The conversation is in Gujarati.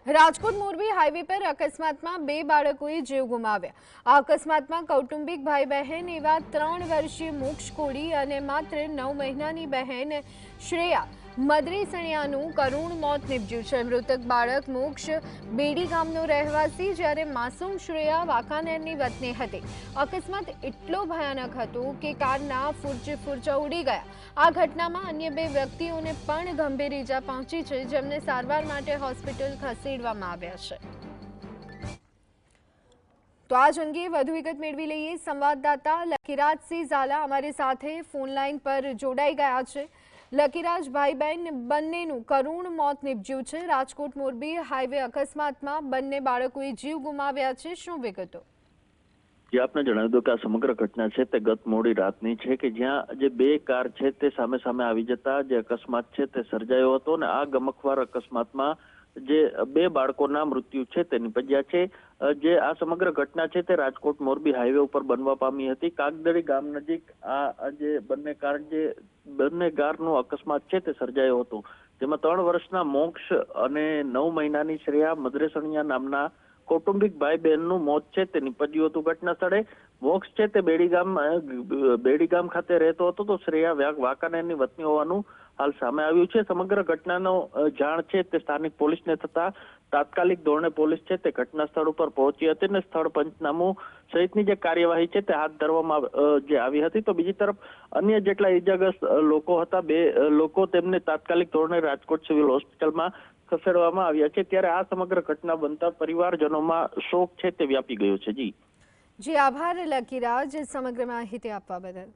રાજકોટ મોરબી હાઈવે પર અકસ્માતમાં 2 બાળકોએ જીવ ગુમાવ્યા। આ અકસ્માતમાં કૌટુંબિક ભાઈ બહેન એવા 3 વર્ષીય મોક્ષ કોડી અને માત્ર 9 મહિનાની બહેન શ્રેયા મદરેસણિયાનું કરુણ મોત નીપજ્યું છે। મૃતક બાળક મોક્ષ બેડી ગામનો રહેવાસી જ્યારે માસૂમ શ્રેયા વાંકાનેરની વતની હતી। અકસ્માત એટલો ભયાનક હતો કે કારના ફૂરચા ઉડી ગયા। આ ઘટનામાં અન્ય 2 વ્યક્તિઓને પણ ગંભીર ઈજા પહોંચી છે, જેમને સારવાર માટે હોસ્પિટલ ખસેડવામાં આવ્યા છે। તો આજ અંગે વધુ વિગત મેળવી લઈએ। સંવાદદાતા લકીરાજસિંહ ઝાલા અમારી સાથે ફોન લાઈન પર જોડાઈ ગયા છે। લકીરાજ, ભાઈ બહેન બંનેનું કરુણ મોત નીપજ્યું છે। રાજકોટ મોરબી હાઈવે અકસ્માતમાં બંને બાળકોએ જીવ ગુમાવ્યા છે, શું વિગતો? આપને જણાવી દો કે આ સમગ્ર ઘટના છે તે ગત મોડી રાતની છે કે જ્યાં જે 2 કાર છે તે સામે આવી જતા જે અકસ્માત છે તે સર્જાયો હતો અને આ ગમખ્વાર અકસ્માતમાં જે 2 બાળકોના મૃત્યુ છે તે નિપજ્યા છે। જે આ સમગ્ર ઘટના છે તે રાજકોટ મોરબી હાઈવે ઉપર બનવા પામી હતી। કાગદડી ગામ નજીક આ જે બંને કારનો અકસ્માત છે તે સર્જાયો હતો, જેમાં 3 વર્ષના મોક્ષ અને 9 મહિનાની શ્રેયા મદરેસણિયા નામના કૌટુંબિક ભાઈ બહેનનું મોત છે તે નીપજ્યું હતું। ઘટના સ્થળે મોક્ષ છે તે બેડી ગામ ખાતે રહેતો હતો, તો શ્રેયા વાંકાનેરની વતની હોવાનું હાલ સામે આવ્યું છે। સમગ્ર ઘટનાનો જાણ છે તે સ્થાનિક પોલીસને થતા તાત્કાલિક ધોરણે પોલીસ છે તે ઘટના સ્થળ ઉપર પહોંચી હતી અને સ્થળ પંચનામું સહિતની જે કાર્યવાહી છે તે હાથ ધરવામાં આવી હતી। તો બીજી તરફ અન્ય જેટલા ઈજાગ્રસ્ત લોકો હતા, 2 લોકો તેમને તાત્કાલિક ધોરણે રાજકોટ સિવિલ હોસ્પિટલમાં ખસેડવામાં આવ્યા છે। ત્યારે આ સમગ્ર ઘટના બનતા પરિવારજનોમાં શોક છે તે વ્યાપી ગયો છે। જી આભાર લકીરાજ સમગ્ર માહિતી આપવા બદલ।